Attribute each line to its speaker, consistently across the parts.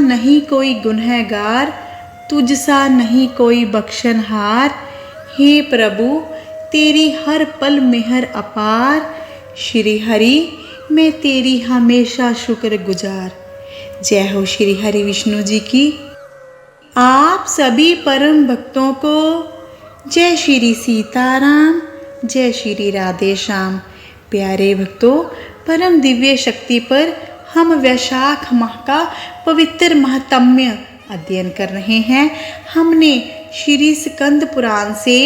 Speaker 1: नहीं कोई गुनहगार, तुझसा नहीं कोई बख्शनहार। हे प्रभु तेरी हर पल मेहर अपार, श्री हरि मैं तेरी हमेशा शुक्रगुजार। जय हो श्री हरि विष्णु जी की। आप सभी परम भक्तों को जय श्री सीताराम, जय श्री राधे श्याम। प्यारे भक्तों, परम दिव्य शक्ति पर हम वैशाख माह का पवित्र महात्म्य अध्ययन कर रहे हैं। हमने श्री स्कंद पुराण से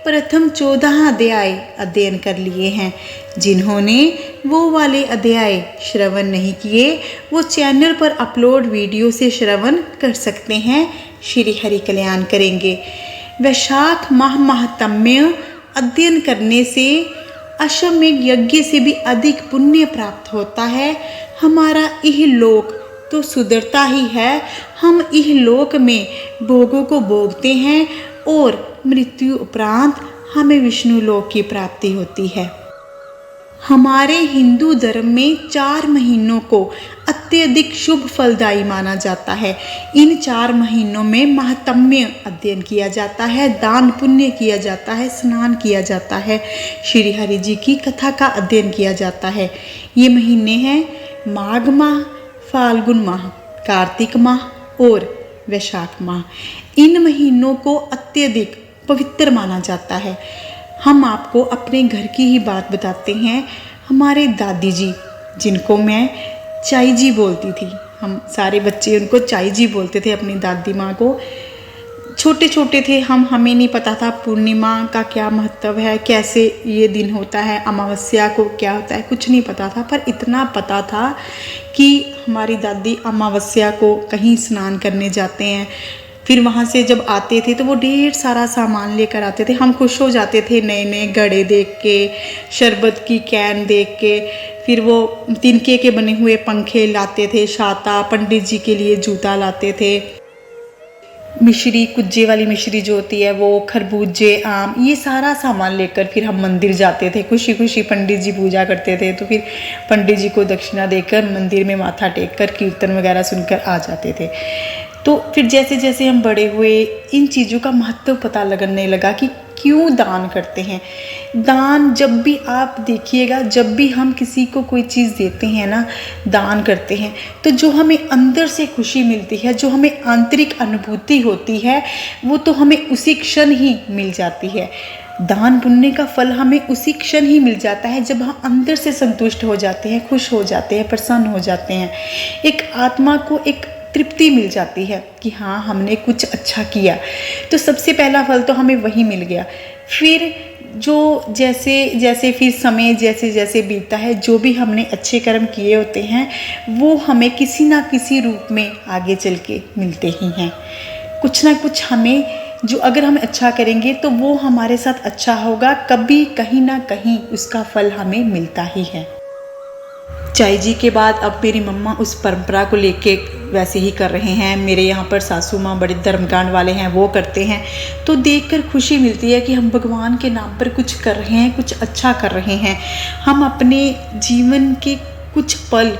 Speaker 1: प्रथम 14 अध्याय अध्ययन कर लिए हैं। जिन्होंने वो वाले अध्याय श्रवण नहीं किए, वो चैनल पर अपलोड वीडियो से श्रवण कर सकते हैं। श्री हरि कल्याण करेंगे। वैशाख माह महात्म्य अध्ययन करने से अश्वमेध यज्ञ से भी अधिक पुण्य प्राप्त होता है। हमारा इहलोक तो सुधरता ही है, हम इहलोक में भोगों को भोगते हैं और मृत्यु उपरांत हमें विष्णु लोक की प्राप्ति होती है। हमारे हिंदू धर्म में 4 महीनों को अत्यधिक शुभ फलदायी माना जाता है। इन 4 महीनों में महात्म्य अध्ययन किया जाता है, दान पुण्य किया जाता है, स्नान किया जाता है, श्री हरि जी की कथा का अध्ययन किया जाता है। ये महीने हैं माघ माह, फाल्गुन माह, कार्तिक माह और वैशाख माह। इन महीनों को अत्यधिक पवित्र माना जाता है। हम आपको अपने घर की ही बात बताते हैं। हमारे दादी जी, जिनको मैं चाई जी बोलती थी, हम सारे बच्चे उनको चाई जी बोलते थे, अपनी दादी माँ को। छोटे छोटे थे हम, हमें नहीं पता था पूर्णिमा का क्या महत्व है, कैसे ये दिन होता है, अमावस्या को क्या होता है, कुछ नहीं पता था। पर इतना पता था कि हमारी दादी अमावस्या को कहीं स्नान करने जाते हैं, फिर वहाँ से जब आते थे तो वो ढेर सारा सामान लेकर आते थे। हम खुश हो जाते थे नए नए घड़े देख के, शरबत की कैन देख के। फिर वो तिनके के बने हुए पंखे लाते थे, छाता, पंडित जी के लिए जूता लाते थे, मिश्री, कुज्जे वाली मिश्री जो होती है वो, खरबूजे, आम, ये सारा सामान लेकर फिर हम मंदिर जाते थे। खुशी खुशी पंडित जी पूजा करते थे, तो फिर पंडित जी को दक्षिणा देकर मंदिर में माथा टेक कर कीर्तन वगैरह सुनकर आ जाते थे। तो फिर जैसे जैसे हम बड़े हुए, इन चीज़ों का महत्व पता लगने लगा कि क्यों दान करते हैं। दान जब भी आप देखिएगा, जब भी हम किसी को कोई चीज़ देते हैं ना, दान करते हैं, तो जो हमें अंदर से खुशी मिलती है, जो हमें आंतरिक अनुभूति होती है, वो तो हमें उसी क्षण ही मिल जाती है। दान पुण्य का फल हमें उसी क्षण ही मिल जाता है जब हम अंदर से संतुष्ट हो जाते हैं, खुश हो जाते हैं, प्रसन्न हो जाते हैं। एक आत्मा को एक तृप्ति मिल जाती है कि हाँ, हमने कुछ अच्छा किया। तो सबसे पहला फल तो हमें वही मिल गया। फिर जो जैसे जैसे फिर समय जैसे जैसे बीतता है, जो भी हमने अच्छे कर्म किए होते हैं वो हमें किसी ना किसी रूप में आगे चल के मिलते ही हैं। कुछ ना कुछ हमें, जो अगर हम अच्छा करेंगे तो वो हमारे साथ अच्छा होगा, कभी कहीं ना कहीं उसका फल हमें मिलता ही है। चाई जी के बाद अब मेरी मम्मा उस परंपरा को लेके वैसे ही कर रहे हैं। मेरे यहाँ पर सासू माँ बड़े धर्मकांड वाले हैं, वो करते हैं। तो देखकर खुशी मिलती है कि हम भगवान के नाम पर कुछ कर रहे हैं, कुछ अच्छा कर रहे हैं। हम अपने जीवन के कुछ पल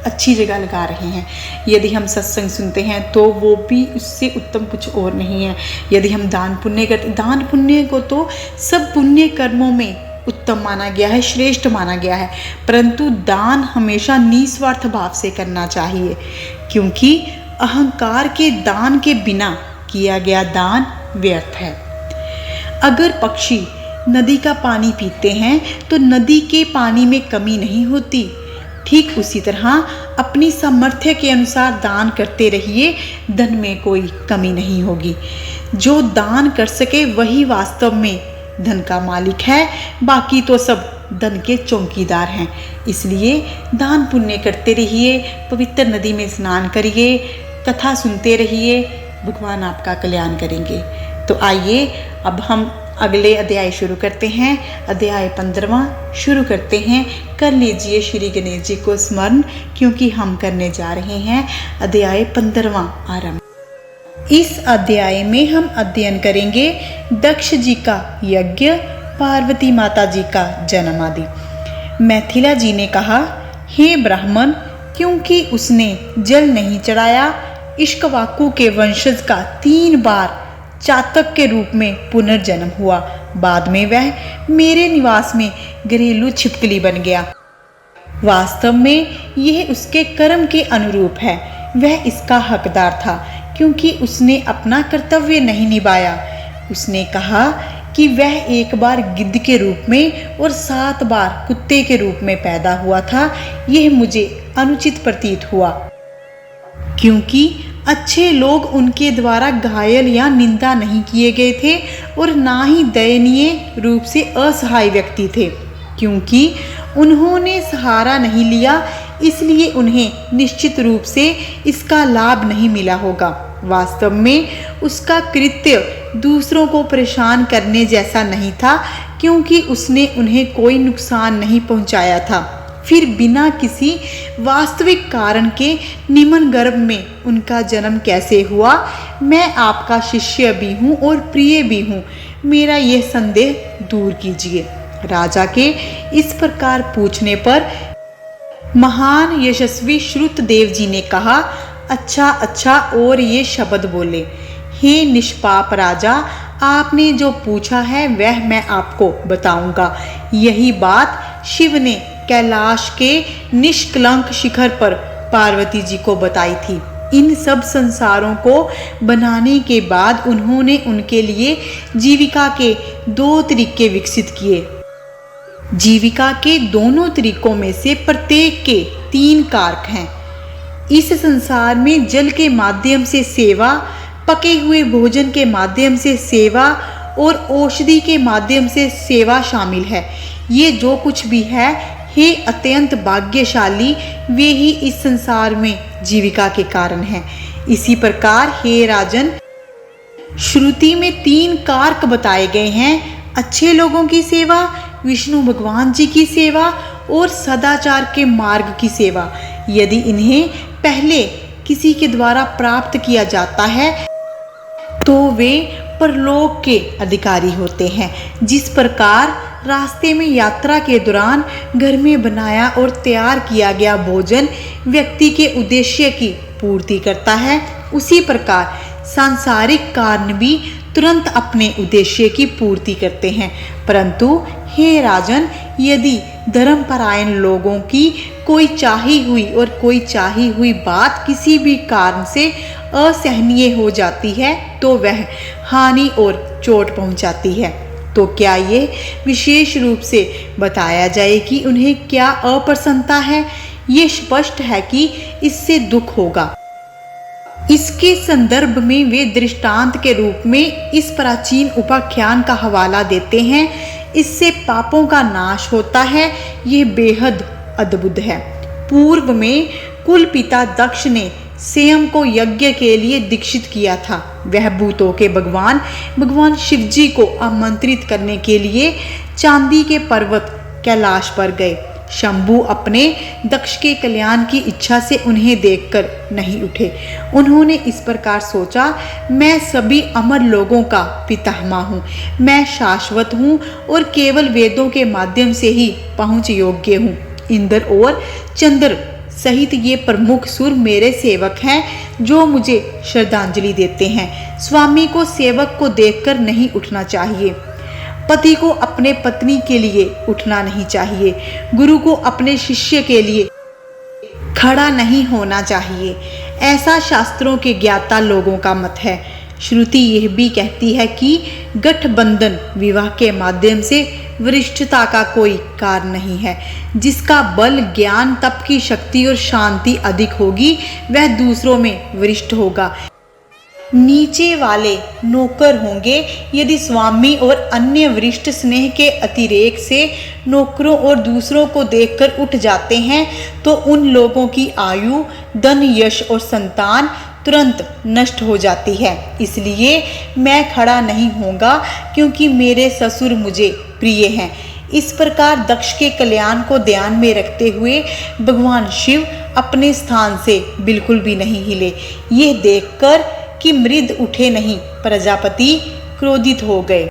Speaker 1: अच्छी जगह लगा रहे हैं। यदि हम सत्संग सुनते हैं तो वो भी उससे उत्तम कुछ और नहीं है। यदि हम दान पुण्य करते, दान पुण्य को तो सब पुण्य कर्मों में उत्तम माना गया है, श्रेष्ठ माना गया है, परंतु दान हमेशा निस्वार्थ भाव से करना चाहिए, क्योंकि अहंकार के दान के बिना किया गया दान व्यर्थ है। अगर पक्षी नदी का पानी पीते हैं तो नदी के पानी में कमी नहीं होती। ठीक उसी तरह अपनी सामर्थ्य के अनुसार दान करते रहिए, धन में कोई कमी नहीं होगी। जो दान कर सके वही वास्तव में धन का मालिक है, बाकी तो सब धन के चौकीदार हैं। इसलिए दान पुण्य करते रहिए, पवित्र नदी में स्नान करिए, कथा सुनते रहिए, भगवान आपका कल्याण करेंगे। तो आइए अब हम अगले अध्याय शुरू करते हैं। अध्याय 15वां शुरू करते हैं। कर लीजिए श्री गणेश जी को स्मरण, क्योंकि हम करने जा रहे हैं अध्याय 15वां आरंभ। इस अध्याय में हम अध्ययन करेंगे दक्ष जी का यज्ञ, पार्वती माता जी का जन्म आदि। मैथिला जी ने कहा, हे ब्राह्मण, क्योंकि उसने जल नहीं चढ़ाया, इक्ष्वाकु के वंशज का 3 बार चातक के रूप में पुनर्जन्म हुआ। बाद में वह मेरे निवास में घरेलू छिपकली बन गया। वास्तव में यह उसके कर्म के अनुरूप है। वह इसका हकदार था क्योंकि उसने अपना कर्तव्य नहीं निभाया। उसने कहा कि वह एक बार गिद्ध के रूप में और 7 बार कुत्ते के रूप में पैदा हुआ था। यह मुझे अनुचित प्रतीत हुआ क्योंकि अच्छे लोग उनके द्वारा घायल या निंदा नहीं किए गए थे और ना ही दयनीय रूप से असहाय व्यक्ति थे। क्योंकि उन्होंने सहारा नहीं लिया, इसलिए उन्हें निश्चित रूप से इसका लाभ नहीं मिला होगा। वास्तव में उसका कृत्य दूसरों को परेशान करने जैसा नहीं था क्योंकि उसने उन्हें कोई नुकसान नहीं पहुंचाया था। फिर बिना किसी वास्तविक कारण के निम्न गर्भ में उनका जन्म कैसे हुआ? मैं आपका शिष्य भी हूँ और प्रिय भी हूँ, मेरा यह संदेह दूर कीजिए। राजा के इस प्रकार पूछने पर महान यशस्वी श्रुतदेव जी ने कहा, अच्छा अच्छा, और ये शब्द बोले, हे निष्पाप राजा, आपने जो पूछा है वह मैं आपको बताऊंगा। यही बात शिव ने कैलाश के निष्कलंक शिखर पर पार्वती जी को बताई थी। इन सब संसारों को बनाने के बाद उन्होंने उनके लिए जीविका के 2 तरीके विकसित किए। जीविका के दोनों तरीकों में से प्रत्येक के 3 कारक हैं। इस संसार में जल के माध्यम से सेवा, पके हुए भोजन के माध्यम से सेवा और औषधि के माध्यम से सेवा शामिल है। ये जो कुछ भी है, हे अत्यंत भाग्यशाली, वे ही इस संसार में जीविका के कारण हैं। इसी प्रकार हे राजन, श्रुति में 3 कारक बताए गए हैं: अच्छे लोगों की सेवा, विष्णु भगवान जी की सेवा और सदाचार के मार्ग की सेवा। यदि इन्हें पहले किसी के द्वारा प्राप्त किया जाता है तो वे परलोक के अधिकारी होते हैं। जिस प्रकार रास्ते में यात्रा के दौरान घर में बनाया और तैयार किया गया भोजन व्यक्ति के उद्देश्य की पूर्ति करता है, उसी प्रकार सांसारिक कारण भी तुरंत अपने उद्देश्य की पूर्ति करते हैं। परंतु हे राजन, यदि धर्मपरायण लोगों की कोई चाही हुई और कोई चाही हुई बात किसी भी कारण से असहनीय हो जाती है तो वह हानि और चोट पहुंचाती है। तो क्या ये विशेष रूप से बताया जाए कि उन्हें क्या अप्रसन्नता है? ये स्पष्ट है कि इससे दुख होगा। इसके संदर्भ में वे दृष्टांत के रूप में इस प्राचीन उपाख्यान का हवाला देते हैं, इससे पापों का नाश होता है। यह बेहद अद्भुत है। पूर्व में कुल पिता दक्ष ने स्वयं को यज्ञ के लिए दीक्षित किया था। वह भूतों के भगवान शिव जी को आमंत्रित करने के लिए चांदी के पर्वत कैलाश पर गए। शंभु अपने दक्ष के कल्याण की इच्छा से उन्हें देखकर नहीं उठे। उन्होंने इस प्रकार सोचा, मैं सभी अमर लोगों का पितामह हूँ, मैं शाश्वत हूँ और केवल वेदों के माध्यम से ही पहुँच योग्य हूँ। इंद्र और चंद्र सहित ये प्रमुख सुर मेरे सेवक हैं जो मुझे श्रद्धांजलि देते हैं। स्वामी को सेवक को देखकर नहीं उठना चाहिए, पति को अपने पत्नी के लिए उठना नहीं चाहिए, गुरु को अपने शिष्य के लिए खड़ा नहीं होना चाहिए। ऐसा शास्त्रों के ज्ञाता लोगों का मत है। श्रुति यह भी कहती है कि गठबंधन विवाह के माध्यम से वरिष्ठता का कोई कारण नहीं है। जिसका बल, ज्ञान, तप की शक्ति और शांति अधिक होगी वह दूसरों में वरिष्ठ होगा। नीचे वाले नौकर होंगे। यदि स्वामी और अन्य वरिष्ठ स्नेह के अतिरेक से नौकरों और दूसरों को देखकर उठ जाते हैं तो उन लोगों की आयु, धन, यश और संतान तुरंत नष्ट हो जाती है। इसलिए मैं खड़ा नहीं होगा क्योंकि मेरे ससुर मुझे प्रिय हैं। इस प्रकार दक्ष के कल्याण को ध्यान में रखते हुए भगवान शिव अपने स्थान से बिल्कुल भी नहीं हिले। यह देखकर कि मृद उठे नहीं, प्रजापति क्रोधित हो गए।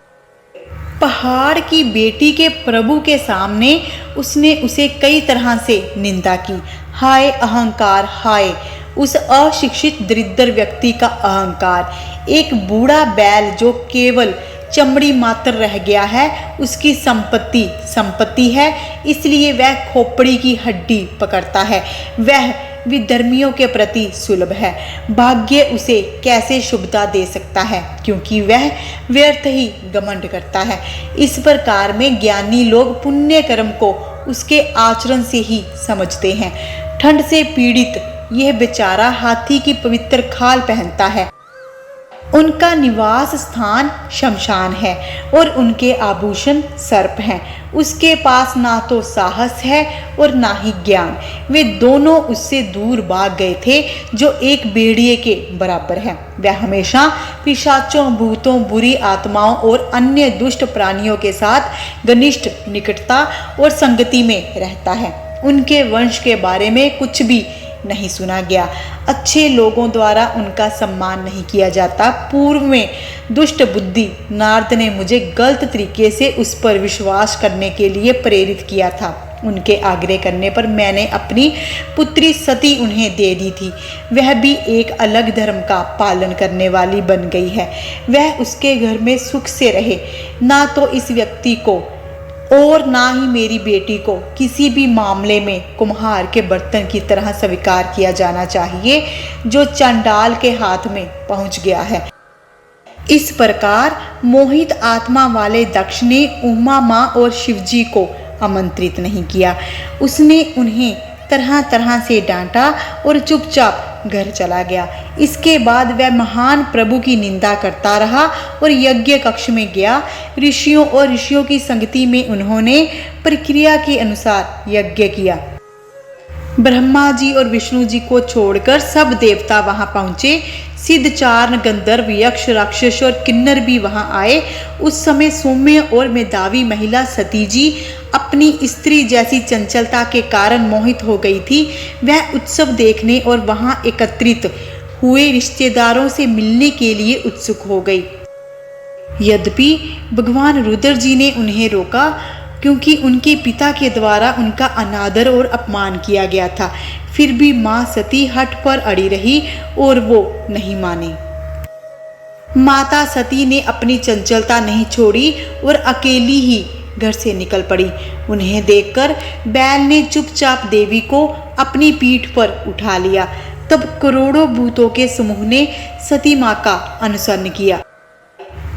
Speaker 1: पहाड़ की बेटी के प्रभु के सामने उसने उसे कई तरह से निंदा की। हाय अहंकार, हाय! उस अशिक्षित दरिद्र व्यक्ति का अहंकार, एक बूढ़ा बैल जो केवल चमड़ी मात्र रह गया है, उसकी संपत्ति है, इसलिए वह खोपड़ी की हड्डी पकड़ता है। वह विधर्मियों के प्रति सुलभ है। भाग्य उसे कैसे शुभता दे सकता है, क्योंकि वह व्यर्थ ही घमंड करता है। इस प्रकार में ज्ञानी लोग पुण्य कर्म को उसके आचरण से ही समझते हैं। ठंड से पीड़ित यह बेचारा हाथी की पवित्र खाल पहनता है। उनका निवास स्थान शमशान है और उनके आभूषण सर्प हैं। उसके पास ना तो साहस है और ना ही ज्ञान। वे दोनों उससे दूर भाग गए थे, जो एक भेड़िए के बराबर है। वह हमेशा पिशाचों, भूतों, बुरी आत्माओं और अन्य दुष्ट प्राणियों के साथ घनिष्ठ निकटता और संगति में रहता है। उनके वंश के बारे में कुछ भी नहीं सुना गया। अच्छे लोगों द्वारा उनका सम्मान नहीं किया जाता। पूर्व में दुष्ट बुद्धि नारद ने मुझे गलत तरीके से उस पर विश्वास करने के लिए प्रेरित किया था। उनके आग्रह करने पर मैंने अपनी पुत्री सती उन्हें दे दी थी। वह भी एक अलग धर्म का पालन करने वाली बन गई है। वह उसके घर में सुख से रहे। ना तो इस व्यक्ति को और ना ही मेरी बेटी को किसी भी मामले में कुम्हार के बर्तन की तरह स्वीकार किया जाना चाहिए, जो चंडाल के हाथ में पहुंच गया है। इस प्रकार मोहित आत्मा वाले दक्ष ने उमा माँ और शिवजी को आमंत्रित नहीं किया। उसने उन्हें तरह तरह से डांटा और चुपचाप घर चला गया। इसके बाद वह महान प्रभु की निंदा करता रहा और यज्ञ कक्ष में गया। ऋषियों की संगति में उन्होंने प्रक्रिया के अनुसार यज्ञ किया। ब्रह्मा जी और विष्णु जी को छोड़कर सब देवता वहां पहुंचे। सिद्ध, चारण, गंधर्व, यक्ष, राक्षस और किन्नर भी वहां आए। उस समय सौम्य और मेधावी महिला सती जी अपनी स्त्री जैसी चंचलता के कारण मोहित हो गई थी। वह उत्सव देखने और वहां एकत्रित हुए रिश्तेदारों से मिलने के लिए उत्सुक हो गई। यद्यपि भगवान रुद्र जी ने उन्हें रोका, क्योंकि उनके पिता के द्वारा उनका अनादर और अपमान किया गया था। फिर भी माँ सती हठ पर अड़ी रही और वो नहीं मानी। माता सती ने अपनी चंचलता नहीं छोड़ी और अकेली ही घर से निकल पड़ी। उन्हें देखकर बैल ने चुपचाप देवी को अपनी पीठ पर उठा लिया। तब करोड़ों भूतों के समूह ने सती माँ का अनुसरण किया।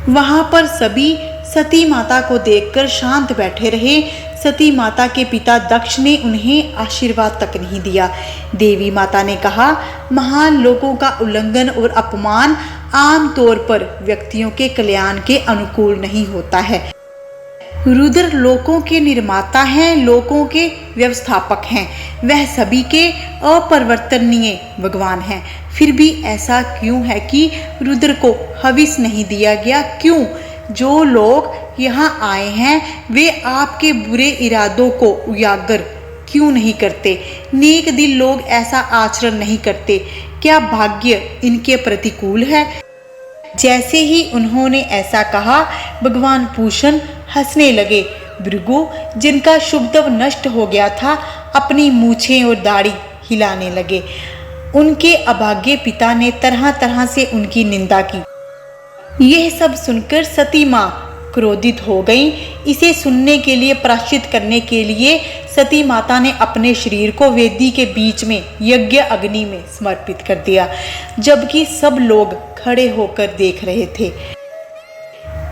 Speaker 1: वहां पर सभी सती माता को देखकर शांत बैठे रहे। सती माता के पिता दक्ष ने उन्हें आशीर्वाद तक नहीं दिया। देवी माता ने कहा, महान लोगों का उल्लंघन और अपमान आम तौर पर व्यक्तियों के कल्याण के अनुकूल नहीं होता है। रुद्र लोकों के निर्माता हैं, लोकों के व्यवस्थापक हैं। वह सभी के अपरिवर्तनीय भगवान हैं। फिर भी ऐसा क्यों है कि रुद्र को हविस नहीं दिया गया? क्यों? जो लोग यहाँ आए हैं वे आपके बुरे इरादों को उजागर क्यों नहीं करते? नेक दिल लोग ऐसा आचरण नहीं करते। क्या भाग्य इनके प्रतिकूल है? जैसे ही उन्होंने ऐसा कहा, भगवान पूषण हंसने लगे। भृगु, जिनका शुभत्व नष्ट हो गया था, अपनी मूछें और दाढ़ी हिलाने लगे। उनके अभागे पिता ने तरह तरह से उनकी निंदा की। यह सब सुनकर सती माँ क्रोधित हो गई। इसे सुनने के लिए, प्रायश्चित करने के लिए सती माता ने अपने शरीर को वेदी के बीच में यज्ञ अग्नि में समर्पित कर दिया, जबकि सब लोग खड़े होकर देख रहे थे।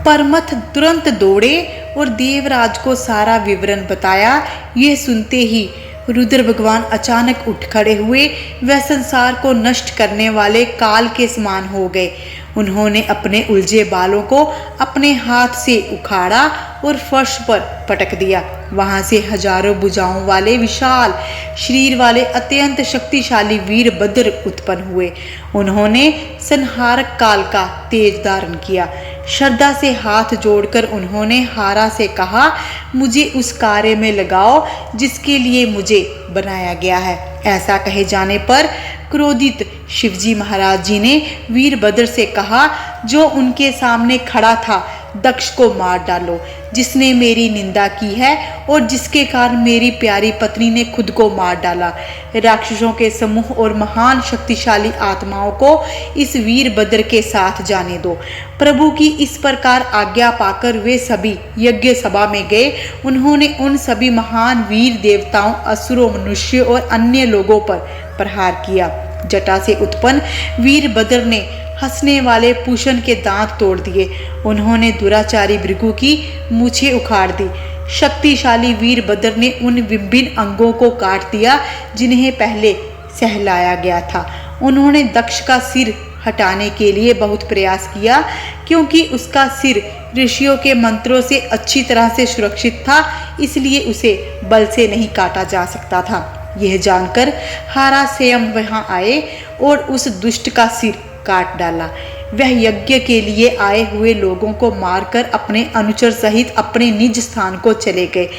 Speaker 1: परमथ तुरंत दौड़े और देवराज को सारा विवरण बताया। यह सुनते ही रुद्र भगवान अचानक उठ खड़े हुए। वह संसार को नष्ट करने वाले काल के समान हो गए। उन्होंने अपने उलझे बालों को अपने हाथ से उखाड़ा और फर्श पर पटक दिया। वहां से हजारों भुजाओं वाले विशाल शरीर वाले अत्यंत शक्तिशाली वीरभद्र उत्पन्न हुए। उन्होंने संहारक काल का तेज धारण किया। श्रद्धा से हाथ जोड़कर उन्होंने हारा से कहा, मुझे उस कार्य में लगाओ जिसके लिए मुझे बनाया गया है। ऐसा कहे जाने पर क्रोधित शिवजी महाराज जी ने वीरभद्र से कहा, जो उनके सामने खड़ा था, दक्ष को मार डालो, जिसने मेरी निंदा की है और जिसके कारण मेरी प्यारी पत्नी ने खुद को मार डाला। राक्षसों के समूह और महान शक्तिशाली आत्माओं को इस वीरभद्र के साथ जाने दो। प्रभु की इस प्रकार आज्ञा पाकर वे सभी यज्ञ सभा में गए। उन्होंने उन सभी महान वीर देवताओं, असुरों, मनुष्यों और अन्य लोगों पर प्रहार किया। जटा से उत्पन्न वीरभद्र ने हंसने वाले पूषण के दांत तोड़ दिए। उन्होंने दुराचारी भृगु की मूछें उखाड़ दी। शक्तिशाली वीरभद्र ने उन विभिन्न अंगों को काट दिया जिन्हें पहले सहलाया गया था। उन्होंने दक्ष का सिर हटाने के लिए बहुत प्रयास किया, क्योंकि उसका सिर ऋषियों के मंत्रों से अच्छी तरह से सुरक्षित था, इसलिए उसे बल से नहीं काटा जा सकता था। यह जानकर हारा स्वयं वहां आए और उस दुष्ट का सिर काट डाला। वह यज्ञ के लिए आए हुए लोगों को मारकर अपने अनुचर सहित अपने निज स्थान को चले गए।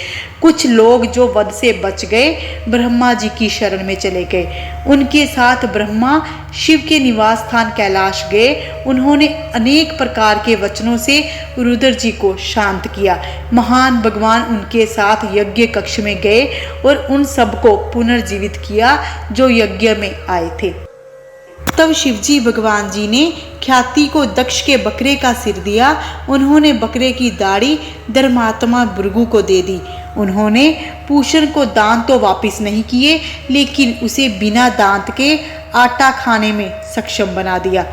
Speaker 1: कुछ लोग जो वध से बच गए ब्रह्मा जी की शरण में चले गए। उनके साथ ब्रह्मा शिव के निवास स्थान कैलाश गए। उन्होंने अनेक प्रकार के वचनों से रुद्र जी को शांत किया। महान भगवान उनके साथ यज्ञ कक्ष में गए और उन सबको पुनर्जीवित किया जो यज्ञ में आए थे। तब शिवजी भगवान जी ने ख्याति को दक्ष के बकरे का सिर दिया। उन्होंने बकरे की दाढ़ी धर्मात्मा भृगु को दे दी। उन्होंने पूषण को दांत तो वापस नहीं किए, लेकिन उसे बिना दांत के आटा खाने में सक्षम बना दिया।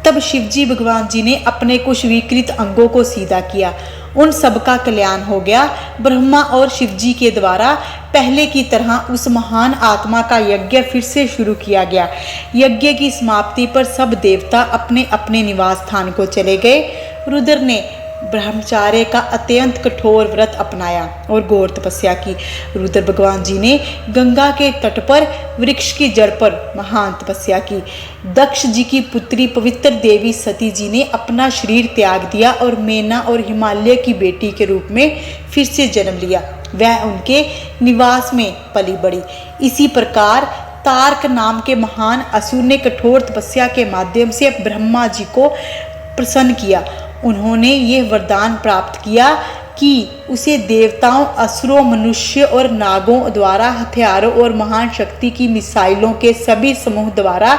Speaker 1: तब शिवजी भगवान जी ने अपने कुछ विकृत अंगों को सीधा किया। उन सब का कल्याण हो गया। ब्रह्मा और शिवजी के द्वारा पहले की तरह उस महान आत्मा का यज्ञ फिर से शुरू किया गया। यज्ञ की समाप्ति पर सब देवता अपने अपने निवास स्थान को चले गए। रुद्र ने ब्रह्मचार्य का अत्यंत कठोर व्रत अपनाया और घोर तपस्या की। रुद्र भगवान जी ने गंगा के तट पर वृक्ष की जड़ पर महान तपस्या की। दक्ष जी की पुत्री पवित्र देवी सती जी ने अपना शरीर त्याग दिया और मेना और हिमालय की बेटी के रूप में फिर से जन्म लिया। वह उनके निवास में पली बढ़ी। इसी प्रकार तारक नाम के महान असुर ने कठोर तपस्या के माध्यम से ब्रह्मा जी को प्रसन्न किया। उन्होंने यह वरदान प्राप्त किया कि उसे देवताओं, असुरों, मनुष्य और नागों द्वारा हथियारों और महान शक्ति की मिसाइलों के सभी समूह द्वारा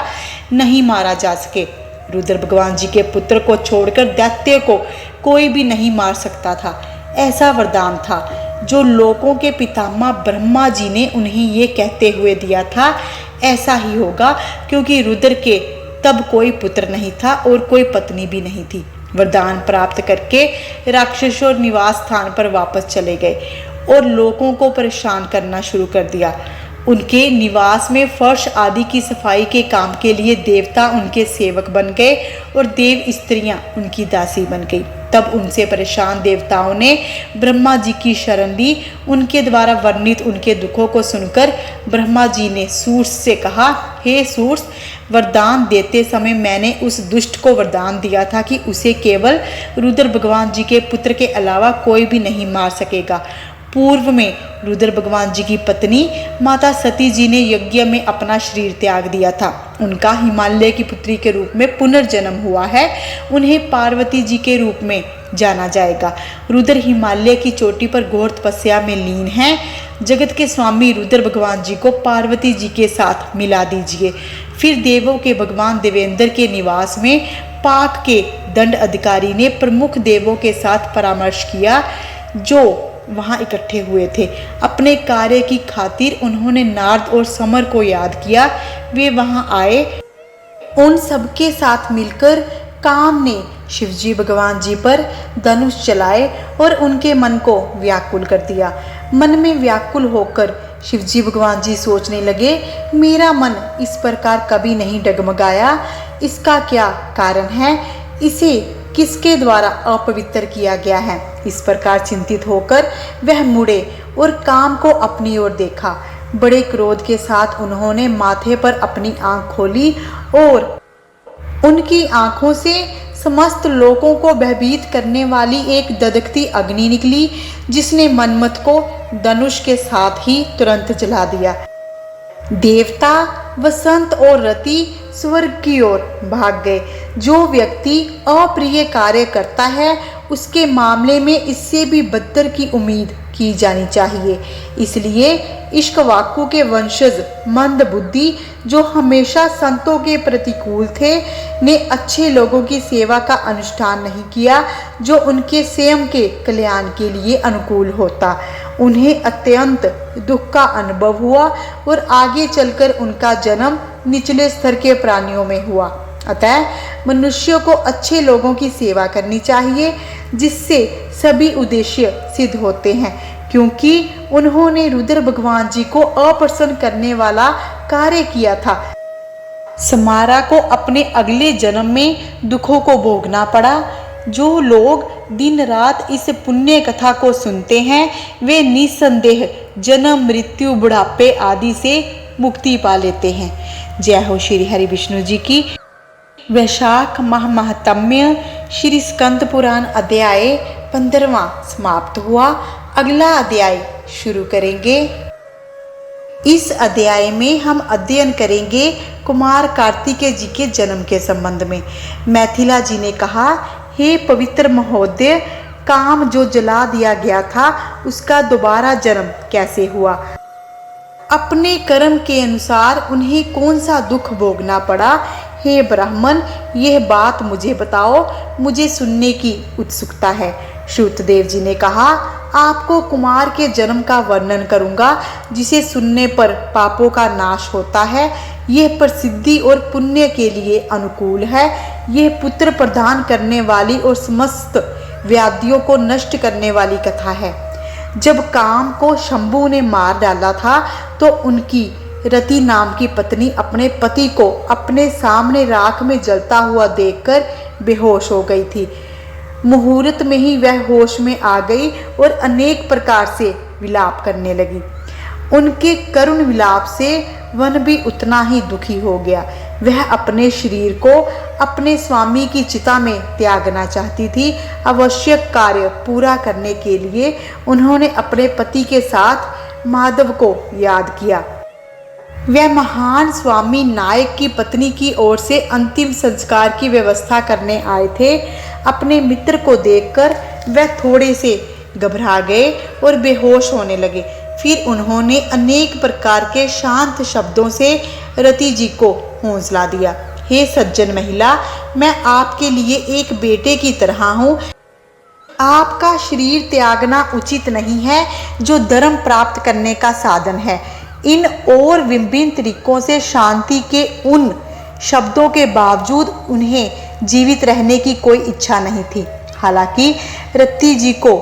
Speaker 1: नहीं मारा जा सके। रुद्र भगवान जी के पुत्र को छोड़कर दैत्य को कोई भी नहीं मार सकता था। ऐसा वरदान था जो लोकों के पितामह ब्रह्मा जी ने उन्हें ये कहते हुए दिया था, ऐसा ही होगा, क्योंकि रुद्र के तब कोई पुत्र नहीं था और कोई पत्नी भी नहीं थी। वरदान प्राप्त करके राक्षसों निवास स्थान पर वापस चले गए और लोगों को परेशान करना शुरू कर दिया। उनके निवास में फर्श आदि की सफाई के काम के लिए देवता उनके सेवक बन गए और देव स्त्रियां उनकी दासी बन गई। तब उनसे परेशान देवताओं ने ब्रह्मा जी की शरण ली। उनके द्वारा वर्णित उनके दुखों को सुनकर ब्रह्मा जी ने सूर्य से कहा, हे सूर्य, वरदान देते समय मैंने उस दुष्ट को वरदान दिया था कि उसे केवल रुद्र भगवान जी के पुत्र के अलावा कोई भी नहीं मार सकेगा। पूर्व में रुद्र भगवान जी की पत्नी माता सती जी ने यज्ञ में अपना शरीर त्याग दिया था। उनका हिमालय की पुत्री के रूप में पुनर्जन्म हुआ है। उन्हें पार्वती जी के रूप में जाना जाएगा। रुद्र हिमालय की चोटी पर घोर तपस्या में लीन है। जगत के स्वामी रुद्र भगवान जी को पार्वती जी के साथ मिला दीजिए। फिर देवों के भगवान देवेंद्र के निवास में पाक के दंड अधिकारी ने प्रमुख देवों के साथ परामर्श किया जो वहां इकट्ठे हुए थे। अपने कार्य की खातिर उन्होंने नारद और समर को याद किया। वे वहां आए। उन सबके साथ मिलकर काम ने शिवजी भगवान जी पर धनुष चलाए और उनके मन को व्याकुल कर दिया। मन में व्याकुल होकर शिवजी भगवान जी सोचने लगे, मेरा मन इस प्रकार कभी नहीं डगमगाया, इसका क्या कारण है? इसे किसके द्वारा अपवित्र किया गया है? इस प्रकार चिंतित होकर वह मुड़े और काम को अपनी ओर देखा। बड़े क्रोध के साथ उन्होंने माथे पर अपनी आंख खोली और उनकी आंखों से समस्त लोगों को भयभीत करने वाली एक दधकती अग्नि निकली, जिसने मनमथ को धनुष के साथ ही तुरंत जला दिया। देवता वसंत और रति स्वर्ग की ओर भाग गए। जो व्यक्ति अप्रिय कार्य करता है उसके मामले में इससे भी बदतर की उम्मीद की जानी चाहिए। इसलिए इक्ष्वाकु के वंशज मंद बुद्धि, जो हमेशा संतों के प्रतिकूल थे, ने अच्छे लोगों की सेवा का अनुष्ठान नहीं किया जो उनके स्वयं के कल्याण के लिए अनुकूल होता। उन्हें अत्यंत दुख का अनुभव हुआ और आगे चलकर उनका जन्म निचले स्तर के प्राणियों में हुआ। अतः मनुष्यों को अच्छे लोगों की सेवा करनी चाहिए, जिससे सभी उद्देश्य सिद्ध होते हैं, क्योंकि उन्होंने रुद्र भगवान जी को अप्रसन्न करने वाला कार्य किया था। समारा को अपने अगले जन्म में दुखों को भोगना पड़ा। जो लोग दिन रात इस पुण्य कथा को सुनते हैं वे निसंदेह जन्म, मृत्यु, बुढ़ापे आदि से मुक्ति पा लेते हैं। जय हो श्री हरि विष्णु जी की। वैशाख माह महात्म्य श्री स्कंद पुराण अध्याय 15वां समाप्त हुआ। अगला अध्याय शुरू करेंगे। इस अध्याय में हम अध्ययन करेंगे कुमार कार्तिकेय जी के जन्म के संबंध में। मैथिला जी ने कहा, हे पवित्र महोदय, काम जो जला दिया गया था उसका दोबारा जन्म कैसे हुआ? अपने कर्म के अनुसार उन्हें कौन सा दुख भोगना पड़ा? हे ब्राह्मण, यह बात मुझे बताओ, मुझे सुनने की उत्सुकता है। श्रुतदेव जी ने कहा, आपको कुमार के जन्म का वर्णन करूंगा, जिसे सुनने पर पापों का नाश होता है। यह प्रसिद्धि और पुण्य के लिए अनुकूल है। यह पुत्र प्रदान करने वाली और समस्त व्याधियों को नष्ट करने वाली कथा है। जब काम को शंभु ने मार डाला था तो उनकी रति नाम की पत्नी अपने पति को अपने सामने राख में जलता हुआ देखकर बेहोश हो गई थी। मुहूर्त में ही वह होश में आ गई और अनेक प्रकार से विलाप करने लगी। उनके करुण विलाप से वन भी उतना ही दुखी हो गया। वह अपने शरीर को अपने स्वामी की चिता में त्यागना चाहती थी। आवश्यक कार्य पूरा करने के लिए उन्होंने अपने पति के साथ माधव को याद किया। वह महान स्वामी नायक की पत्नी की ओर से अंतिम संस्कार की व्यवस्था करने आए थे। अपने मित्र को देखकर वह थोड़े से घबरा गए और बेहोश होने लगे। फिर उन्होंने अनेक प्रकार के शांत शब्दों से रति जी को हौसला दिया। हे सज्जन महिला, मैं आपके लिए एक बेटे की तरह हूँ। आपका शरीर त्यागना उचित नहीं है, जो धर्म प्राप्त करने का साधन है। इन और विभिन्न तरीकों से शांति के उन शब्दों के बावजूद उन्हें जीवित रहने की कोई इच्छा नहीं थी। हालांकि रति जी को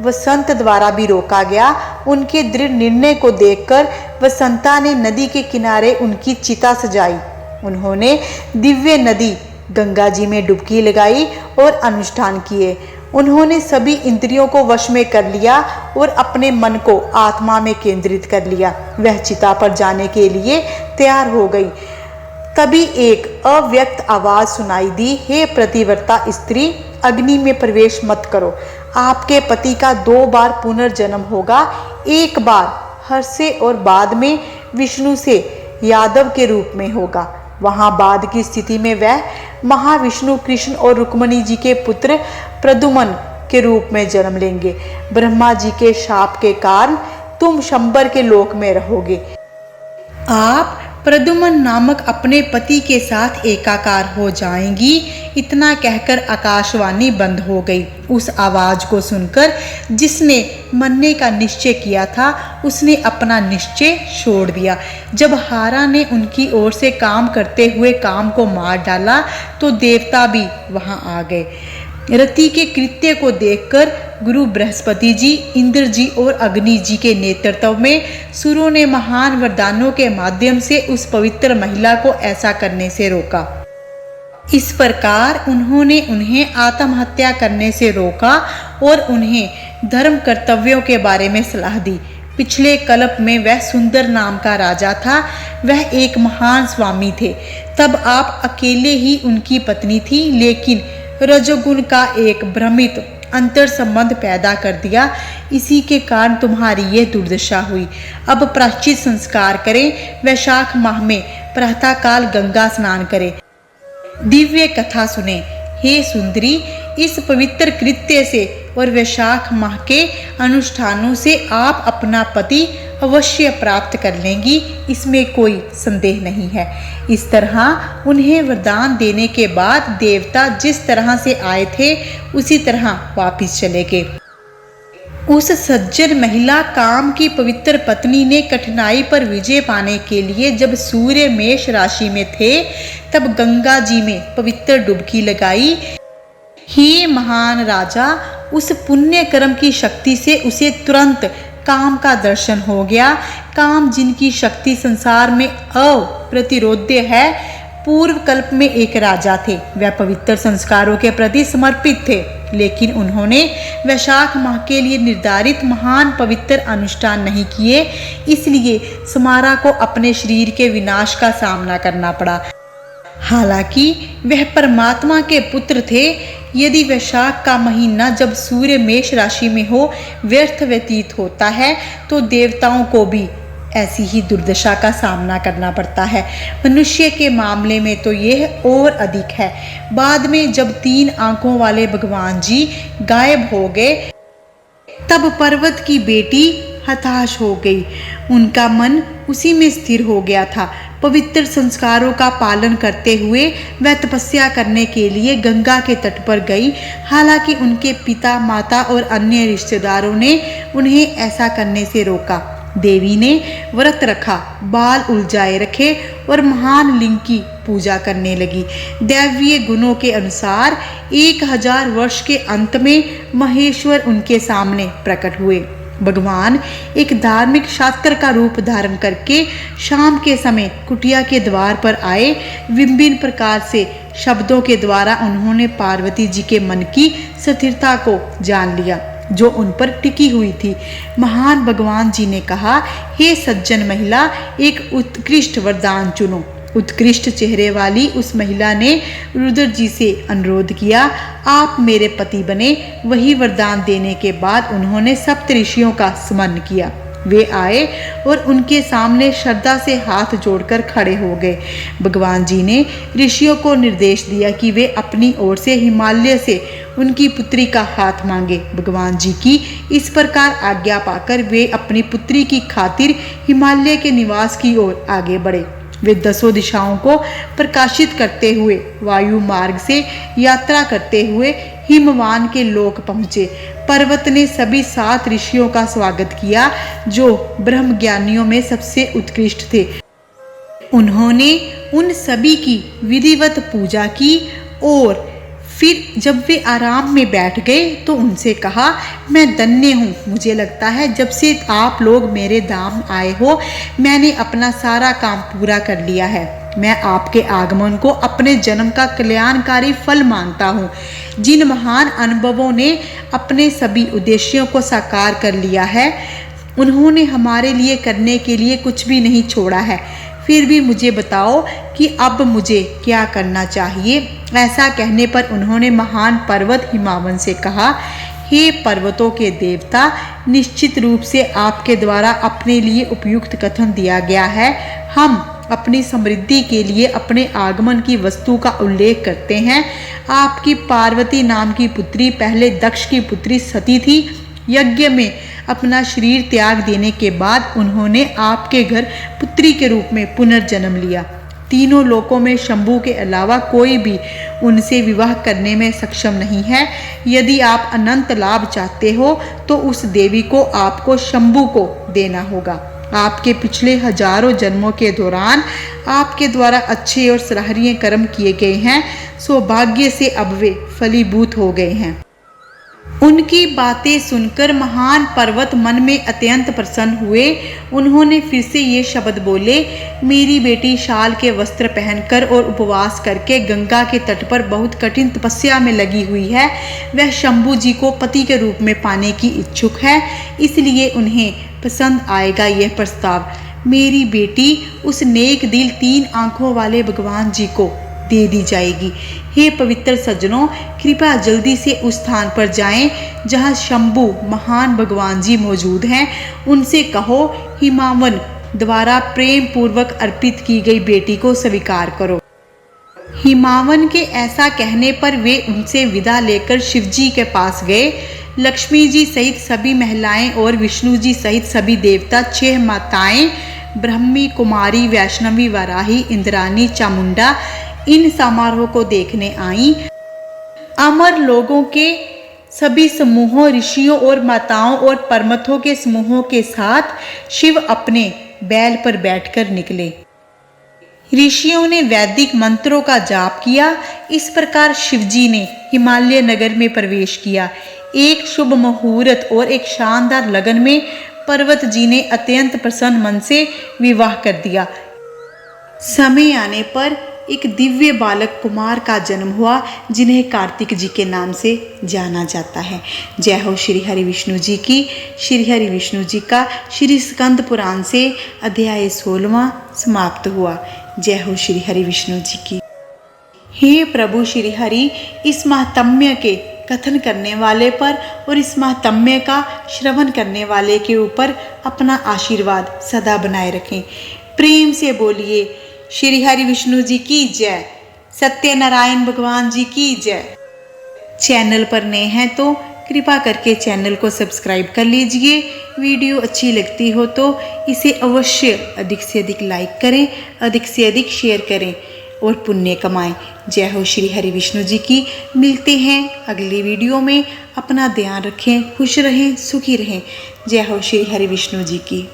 Speaker 1: वसंत द्वारा भी रोका गया। उनके दृढ़ निर्णय को देखकर वसंता ने नदी के किनारे उनकी चिता सजाई। उन्होंने दिव्य नदी गंगा जी में डुबकी लगाई और अनुष्ठान किए। उन्होंने सभी इंद्रियों को वश में कर लिया और अपने मन को आत्मा में केंद्रित कर लिया। वह चिता पर जाने के लिए तैयार हो गई। तभी एक अव्यक्त आवाज सुनाई दी, हे प्रतिव्रता स्त्री, अग्नि में प्रवेश मत करो। आपके पति का 2 बार पुनर्जन्म होगा, एक बार हर से और बाद में विष्णु से यादव के रूप में होगा। वहां बाद की स्थिति में वह महाविष्णु कृष्ण और रुक्मणी जी के पुत्र प्रद्युम्न के रूप में जन्म लेंगे। ब्रह्मा जी के शाप के कारण तुम शंबर के लोक में रहोगे। आप प्रद्युम्न नामक अपने पति के साथ एकाकार हो जाएंगी। इतना कहकर आकाशवाणी बंद हो गई। उस आवाज को सुनकर जिसने मरने का निश्चय किया था उसने अपना निश्चय छोड़ दिया। जब हारा ने उनकी ओर से काम करते हुए काम को मार डाला तो देवता भी वहां आ गए। रति के कृत्य को देखकर गुरु बृहस्पति जी, इंद्र जी और अग्नि जी के नेतृत्व में सुरों ने महान वरदानों के माध्यम से उस पवित्र महिला को ऐसा करने से रोका। इस प्रकार उन्होंने उन्हें आत्महत्या करने से रोका और उन्हें धर्म कर्तव्यों के बारे में सलाह दी। पिछले कल्प में वह सुंदर नाम का राजा था। वह एक महान स्वामी थे। तब आप अकेले ही उनकी पत्नी थी, लेकिन रजोगुण का एक भ्रमित अंतर संबंध पैदा कर दिया। इसी के कारण तुम्हारी यह दुर्दशा हुई। अब प्रायश्चित संस्कार करें। वैशाख माह में प्रातःकाल गंगा स्नान करें, दिव्य कथा सुने। हे सुंदरी, इस पवित्र कृत्य से और वैशाख माह के अनुष्ठानों से आप अपना पति अवश्य प्राप्त कर लेंगी, इसमें कोई संदेह नहीं है। इस तरह उन्हें वरदान देने के बाद देवता जिस तरह से आए थे उसी तरह वापिस चले गए। उस सज्जन महिला काम की पवित्र पत्नी ने कठिनाई पर विजय पाने के लिए जब सूर्य मेष राशि में थे तब गंगा जी में पवित्र डुबकी लगाई। हे महान राजा, उस पुण्य कर्म की शक्ति से उसे तुरंत काम का दर्शन हो गया। काम जिनकी शक्ति संसार में अप्रतिरोध्य है। पूर्व कल्प में एक राजा थे, वह पवित्र संस्कारों के प्रति समर्पित थे, लेकिन उन्होंने वैशाख माह के लिए निर्धारित महान पवित्र अनुष्ठान नहीं किए, इसलिए समारा को अपने शरीर के विनाश का सामना करना पड़ा। हालांकि वह परमात्मा के पुत्र थे। यदि वैशाख का महीना जब सूर्य मेष राशि में हो व्यर्थ व्यतीत होता है तो देवताओं को भी ऐसी ही दुर्दशा का सामना करना पड़ता है। मनुष्य के मामले में तो यह और अधिक है। बाद में जब 3 आंखों वाले भगवान जी गायब हो गए तब पर्वत की बेटी हताश हो गई। उनका मन उसी में स्थिर हो गया था। पवित्र संस्कारों का पालन करते हुए वह तपस्या करने के लिए गंगा के तट पर गई। हालांकि उनके पिता, माता और अन्य रिश्तेदारों ने उन्हें ऐसा करने से रोका। देवी ने व्रत रखा, बाल उलझाए रखे और महान लिंग की पूजा करने लगी। दैवीय गुणों के अनुसार 1000 वर्ष के अंत में महेश्वर उनके सामने प्रकट हुए। भगवान एक धार्मिक शास्त्र का रूप धारण करके शाम के समय कुटिया के द्वार पर आए। विभिन्न प्रकार से शब्दों के द्वारा उन्होंने पार्वती जी के मन की स्थिरता को जान लिया जो उन पर टिकी हुई थी। महान भगवान जी ने कहा, हे सज्जन महिला, एक उत्कृष्ट वरदान चुनो। उत्कृष्ट चेहरे वाली उस महिला ने रुद्र जी से अनुरोध किया, आप मेरे पति बने। वही वरदान देने के बाद उन्होंने सप्त ऋषियों का स्मरण किया। वे आए और उनके सामने श्रद्धा से हाथ जोड़कर खड़े हो गए। भगवान जी ने ऋषियों को निर्देश दिया कि वे अपनी ओर से हिमालय से उनकी पुत्री का हाथ मांगे। भगवान जी की इस प्रकार आज्ञा पाकर वे अपनी पुत्री की खातिर हिमालय के निवास की ओर आगे बढ़े। वे 10 दिशाओं को प्रकाशित करते हुए वायु मार्ग से यात्रा करते हुए हिमवान के लोक पहुँचे। पर्वत ने सभी 7 ऋषियों का स्वागत किया जो ब्रह्म ज्ञानियों में सबसे उत्कृष्ट थे। उन्होंने उन सभी की विधिवत पूजा की और फिर जब वे आराम में बैठ गए तो उनसे कहा, मैं धन्य हूँ। मुझे लगता है जब से आप लोग मेरे धाम आए हो मैंने अपना सारा काम पूरा कर लिया है। मैं आपके आगमन को अपने जन्म का कल्याणकारी फल मानता हूँ। जिन महान अनुभवों ने अपने सभी उद्देश्यों को साकार कर लिया है उन्होंने हमारे लिए करने के लिए कुछ भी नहीं छोड़ा है। फिर भी मुझे बताओ कि अब मुझे क्या करना चाहिए। ऐसा कहने पर उन्होंने महान पर्वत हिमावन से कहा, हे पर्वतों के देवता, निश्चित रूप से आपके द्वारा अपने लिए उपयुक्त कथन दिया गया है। हम अपनी समृद्धि के लिए अपने आगमन की वस्तु का उल्लेख करते हैं। आपकी पार्वती नाम की पुत्री पहले दक्ष की पुत्री सती थी। यज्ञ में अपना शरीर त्याग देने के बाद उन्होंने आपके घर पुत्री के रूप में पुनर्जन्म लिया। तीनों लोकों में शंभु के अलावा कोई भी उनसे विवाह करने में सक्षम नहीं है। यदि आप अनंत लाभ चाहते हो तो उस देवी को आपको शंभु को देना होगा। आपके पिछले हजारों जन्मों के दौरान आपके द्वारा अच्छे और सराहनीय कर्म किए गए हैं। सौभाग्य से अब वे फलीभूत हो गए हैं। उनकी बातें सुनकर महान पर्वत मन में अत्यंत प्रसन्न हुए। उन्होंने फिर से ये शब्द बोले, मेरी बेटी शाल के वस्त्र पहनकर और उपवास करके गंगा के तट पर बहुत कठिन तपस्या में लगी हुई है। वह शंभु जी को पति के रूप में पाने की इच्छुक है, इसलिए उन्हें पसंद आएगा यह प्रस्ताव। मेरी बेटी उस नेक दिल 3 आंखों वाले भगवान जी को दे दी जाएगी। हे पवित्र सज्जनों, कृपया जल्दी से उस स्थान पर जाएं जहां शंभु महान भगवान जी मौजूद हैं। उनसे कहो, हिमावन द्वारा प्रेम पूर्वक अर्पित की गई बेटी को स्वीकार करो। हिमावन के ऐसा कहने पर वे उनसे विदा लेकर शिवजी के पास गए। लक्ष्मी जी सहित सभी महिलाएं और विष्णु जी सहित सभी देवता, 6 माताएं, ब्रह्मी, कुमारी, वैष्णवी, वराही, इंद्रानी, चामुंडा इन समारोह को देखने आईं। अमर लोगों के सभी समूहों, ऋषियों और माताओं और परमथों के समूहों के साथ शिव अपने बैल पर बैठकर निकले। ऋषियों ने वैदिक मंत्रों का जाप किया। इस प्रकार शिवजी ने हिमालय नगर में प्रवेश किया। एक शुभ मुहूर्त और एक शानदार लगन में पर्वत जी ने अत्यंत प्रसन्न मन से विवाह कर दिया। समय आने पर एक दिव्य बालक कुमार का जन्म हुआ, जिन्हें कार्तिक जी के नाम से जाना जाता है। जय हो श्री हरि विष्णु जी की। श्री हरि विष्णु जी का श्री स्कंद पुराण से अध्याय 16वां समाप्त हुआ। जय हो श्री हरि विष्णु जी की। हे प्रभु श्री हरि, इस महात्म्य के कथन करने वाले पर और इस महात्म्य का श्रवण करने वाले के ऊपर अपना आशीर्वाद सदा बनाए रखें। प्रेम से बोलिए श्री हरि विष्णु जी की जय, सत्यनारायण भगवान जी की जय। चैनल पर नए हैं तो कृपा करके चैनल को सब्सक्राइब कर लीजिए। वीडियो अच्छी लगती हो तो इसे अवश्य अधिक से अधिक लाइक करें, अधिक से अधिक शेयर करें और पुण्य कमाएं। जय हो श्री हरि विष्णु जी की। मिलते हैं अगली वीडियो में। अपना ध्यान रखें, खुश रहें, सुखी रहें। जय हो श्री हरि विष्णु जी की।